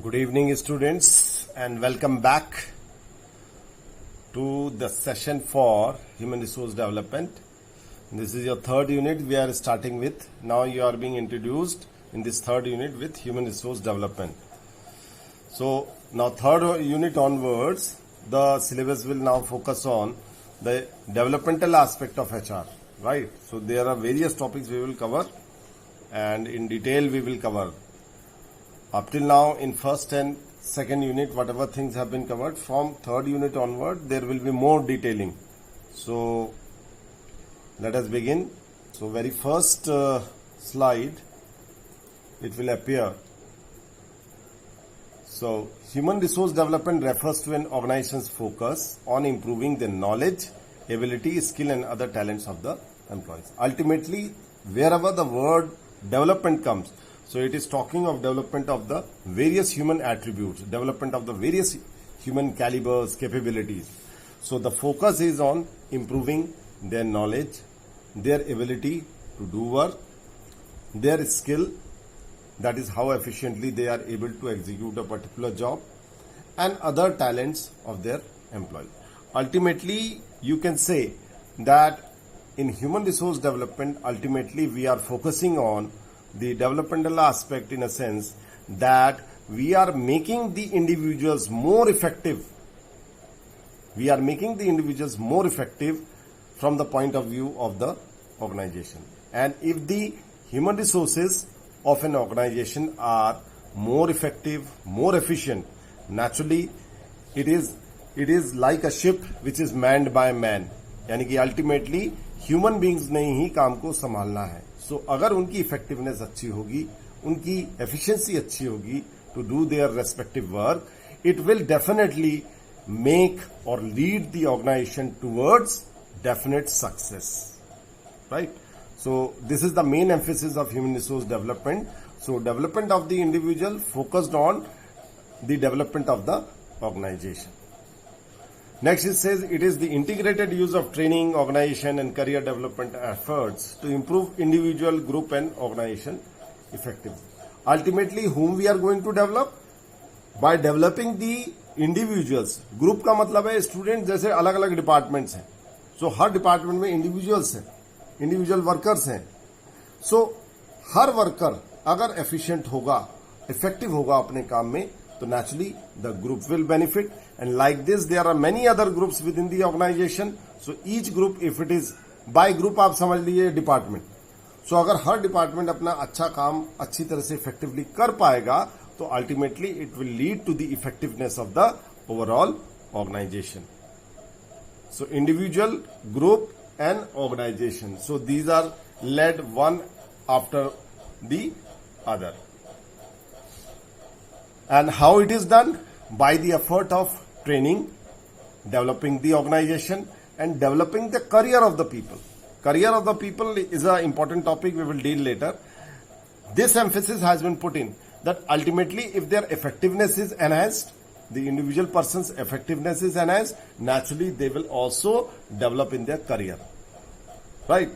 Good evening, students, and welcome back to the session for Human Resource Development. This is your third unit we are starting with. Now you are being introduced in this third unit with Human Resource Development. So now third unit onwards, the syllabus will now focus on the developmental aspect of HR, right? So there are various topics we will cover, and in detail we will cover. Up till now, in first and second unit, whatever things have been covered, from third unit onward, there will be more detailing. So, let us begin. So, very first slide, it will appear. So, human resource development refers to an organization's focus on improving the knowledge, ability, skill and other talents of the employees. Ultimately, wherever the word development comes, so it is talking of development of the various human attributes, development of the various human calibers, capabilities. So the focus is on improving their knowledge, their ability to do work, their skill, that is how efficiently they are able to execute a particular job, and other talents of their employee. Ultimately, you can say that in human resource development, ultimately we are focusing on the developmental aspect in a sense that we are making the individuals more effective. We are making the individuals more effective from the point of view of the organization. And if the human resources of an organization are more effective, more efficient, naturally it is like a ship which is manned by man. यानी कि ultimately human beings ने ही काम को संभालना है. सो अगर उनकी effectiveness अच्छी होगी, उनकी एफिशिएंसी अच्छी होगी to do their respective work, it will definitely make और lead the organisation towards definite success, right? So this is the main emphasis of human resource development. So development of the individual focused on the development of the organisation. Next, it says it is the integrated use of training, organization and career development efforts to improve individual, group and organization effectiveness. Ultimately, whom we are going to develop? By developing the individuals. Group का मतलब है student जैसे अलग अलग departments हैं. सो हर department में individuals हैं, individual workers हैं. सो हर वर्कर अगर एफिशिएंट होगा, इफेक्टिव होगा अपने काम में, तो naturally the group will benefit. And like this there are many other groups within the organization. So each group, if it is by group, आप समझ लीजिए डिपार्टमेंट. सो अगर हर डिपार्टमेंट अपना अच्छा काम अच्छी तरह से इफेक्टिवली कर पाएगा तो ultimately it will lead to the effectiveness of the overall organisation. So individual, group and organisation, so these are led one after the other. And how it is done? By the effort of training, developing the organization and developing the career of the people. Career of the people is an important topic we will deal later. This emphasis has been put in that ultimately if their effectiveness is enhanced, the individual person's effectiveness is enhanced, naturally they will also develop in their career. Right?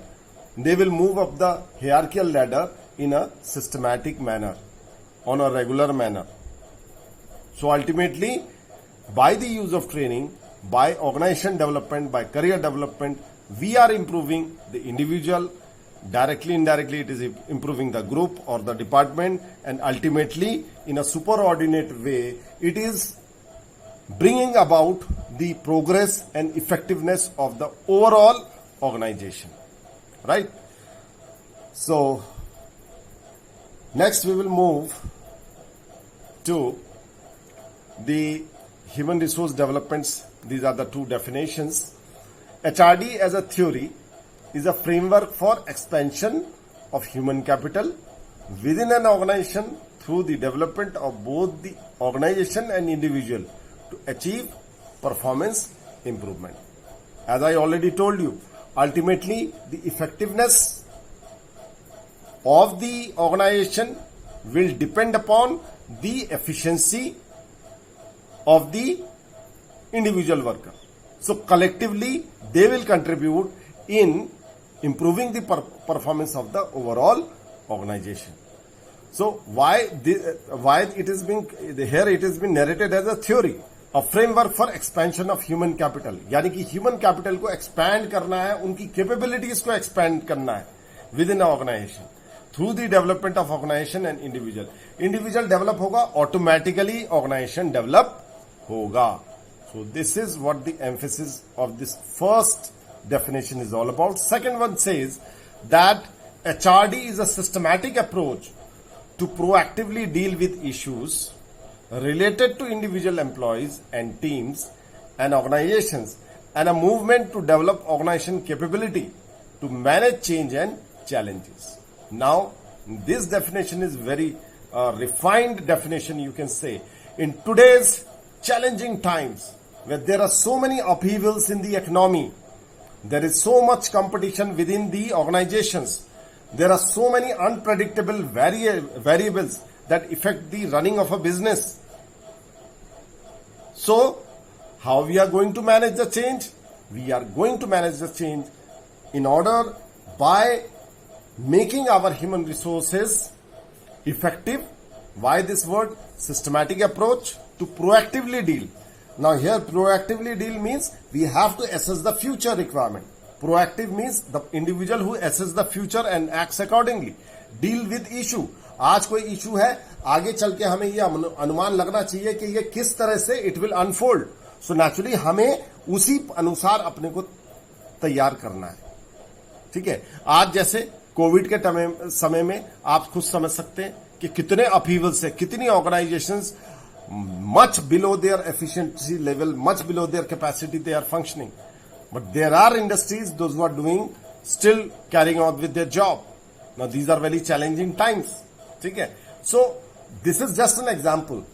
They will move up the hierarchical ladder in a systematic manner, on a regular manner. So ultimately, by the use of training, by organization development, by career development, we are improving the individual. Directly, indirectly, it is improving the group or the department, and ultimately, in a superordinate way, it is bringing about the progress and effectiveness of the overall organization. Right? So, next we will move to the human resource developments. These are the two definitions. HRD as a theory is a framework for expansion of human capital within an organization through the development of both the organization and individual to achieve performance improvement. As I already told you, ultimately the effectiveness of the organization will depend upon the efficiency of the individual worker. So collectively they will contribute in improving the performance of the overall organization. So why it is being here, it is being narrated as a theory, a framework for expansion of human capital, यानी कि human capital को expand करना है, उनकी capabilities को expand करना है within organisation through the development of organisation and individual develop होगा, ऑटोमेटिकली ऑर्गेनाइजेशन डेवलप होगा. So this is what the emphasis of this first definition is all about. Second one says that HRD is a systematic approach to proactively deal with issues related to individual employees and teams and organizations, and a movement to develop organization capability to manage change and challenges. Now, this definition is very refined definition, you can say. In today's challenging times, where there are so many upheavals in the economy, there is so much competition within the organizations, there are so many unpredictable variables that affect the running of a business. So, how we are going to manage the change? We are going to manage the change in order by making our human resources effective. Why this word? Systematic approach to proactively deal. Now here proactively deal means we have to assess the future requirement. Proactive means the individual who assess the future and acts accordingly. Deal with issue. आज कोई issue है, आगे चल के हमें ये अनुमान लगना चाहिए कि ये किस तरह से it will unfold. So naturally हमें उसी अनुसार अपने को तैयार करना है. ठीक है, आज जैसे कोविड के समय में आप खुद समझ सकते हैं कि कितने अपहीवल्स है, कितनी organisations much below their efficiency level, much below their capacity, they are functioning. But there are industries, those who are doing, still carrying on with their job. Now these are very challenging times. Okay? So this is just an example.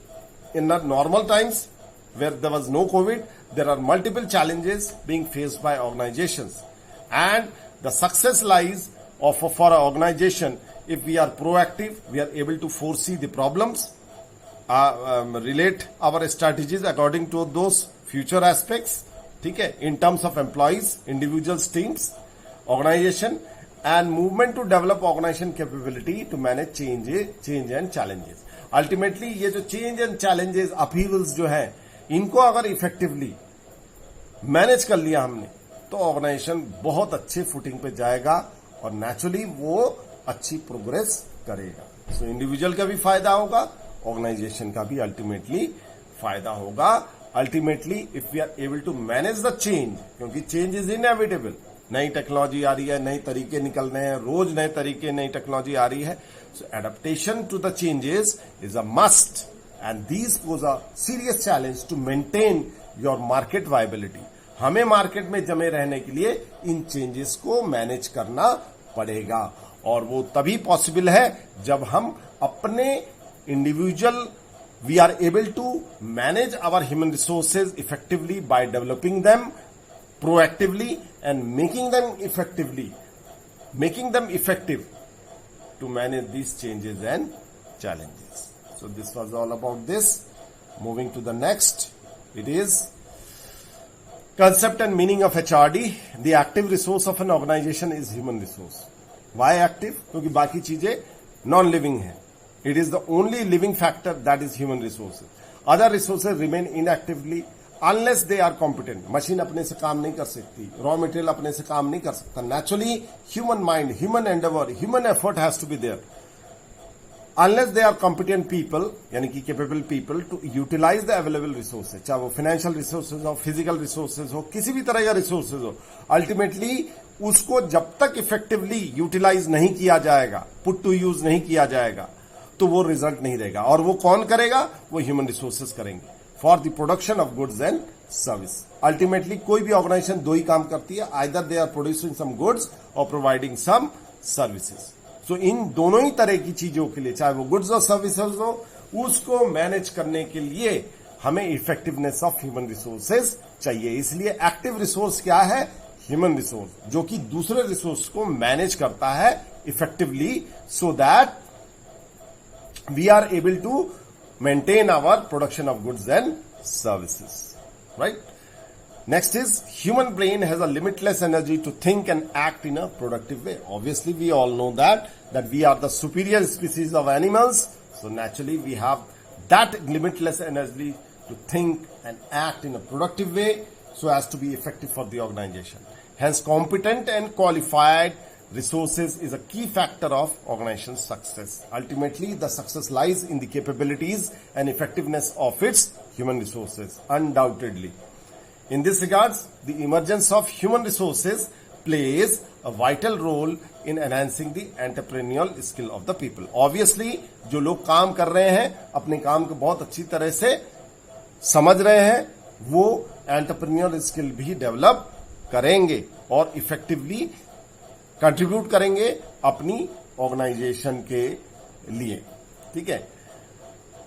In the normal times, where there was no COVID, there are multiple challenges being faced by organizations. And the success lies for an organization, if we are proactive, we are able to foresee the problems, relate our strategies according to those future aspects, ठीक है, in terms of employees, individuals, teams, organization, and movement to develop organization capability to manage change and challenges. Ultimately ये जो change and challenges, upheavals जो है, इनको अगर effectively manage कर लिया हमने, तो ऑर्गेनाइजेशन बहुत अच्छे फुटिंग पे जाएगा और नेचुरली वो अच्छी प्रोग्रेस करेगा. सो इंडिविजुअल का भी फायदा होगा, ऑर्गेनाइजेशन का भी अल्टीमेटली फायदा होगा. Ultimately if we are able to manage the change, क्योंकि चेंज इज इनएविटेबल. नई टेक्नोलॉजी आ रही है, नए तरीके निकल रहे हैं, रोज नए तरीके, नई टेक्नोलॉजी आ रही है. So adaptation to the changes is a must, and this pose a serious challenge to maintain your market viability. हमें मार्केट में जमे रहने के लिए इन चेंजेस को मैनेज करना पड़ेगा, और वो तभी पॉसिबल है जब हम अपने individual we are able to manage our human resources effectively by developing them proactively and making them effective to manage these changes and challenges. So this was all about this. Moving to the next, it is concept and meaning of HRD. The active resource of an organization is human resource. Why active? क्योंकि बाकी चीजें non living है. It is the only living factor that is human resources. Other resources remain inactively unless they are competent. Machine अपने से काम नहीं कर सकती, रॉ मटेरियल अपने से काम नहीं कर सकता. Naturally, human mind, human endeavor, human effort has to be there. Unless they are competent people, यानी कि capable people to utilize the available resources, चाहे वो financial resources हो, physical resources हो, किसी भी तरह का resources हो, ultimately उसको जब तक effectively utilize नहीं किया जाएगा, put to use नहीं किया जाएगा, तो वो रिजल्ट नहीं देगा. और वो कौन करेगा? वो ह्यूमन रिसोर्सेज करेंगे for the production of goods and service. Ultimately कोई भी ऑर्गेनाइजेशन दो ही काम करती है, either they are producing some goods और प्रोवाइडिंग सम सर्विसेज. सो इन दोनों ही तरह की चीजों के लिए, चाहे वो गुड्स और सर्विसेज हो, उसको मैनेज करने के लिए हमें इफेक्टिवनेस ऑफ ह्यूमन रिसोर्सेज चाहिए. इसलिए एक्टिव रिसोर्स क्या है? ह्यूमन रिसोर्स, जो कि दूसरे रिसोर्स को मैनेज करता है effectively, so that we are able to maintain our production of goods and services, right? Next is human brain has a limitless energy to think and act in a productive way. Obviously, we all know that we are the superior species of animals. So naturally, we have that limitless energy to think and act in a productive way so as to be effective for the organization. Hence, competent and qualified resources is a key factor of organization's success. Ultimately, the success lies in the capabilities and effectiveness of its human resources, undoubtedly. In this regards, the emergence of human resources plays a vital role in enhancing the entrepreneurial skill of the people. Obviously, जो लोग काम कर रहे हैं, अपने काम को बहुत अच्छी तरह से समझ रहे हैं, वो एंटरप्रेन्योर स्किल भी डेवलप करेंगे और इफेक्टिवली कंट्रीब्यूट करेंगे अपनी ऑर्गेनाइजेशन के लिए. ठीक है,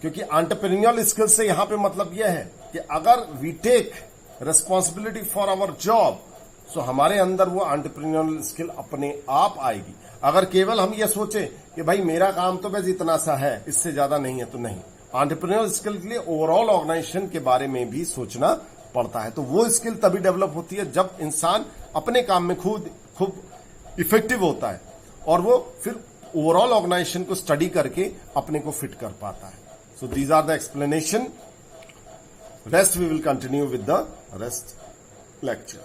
क्योंकि एंटरप्रेन्योर स्किल से यहां पे मतलब यह है कि अगर we take responsibility for our job, so हमारे अंदर वो एंटरप्रेन्योर स्किल अपने आप आएगी. अगर केवल हम ये सोचे कि भाई मेरा काम तो बस इतना सा है, इससे ज्यादा नहीं है, तो नहीं. एंटरप्रेन्योर स्किल के लिए ओवरऑल ऑर्गेनाइजेशन के बारे में भी सोचना पड़ता है. तो वो स्किल तभी डेवलप होती है जब इंसान अपने काम में खूब इफेक्टिव होता है और वो फिर ओवरऑल ऑर्गेनाइजेशन को स्टडी करके अपने को फिट कर पाता है. So these are the explanation. Rest we will continue with the rest lecture.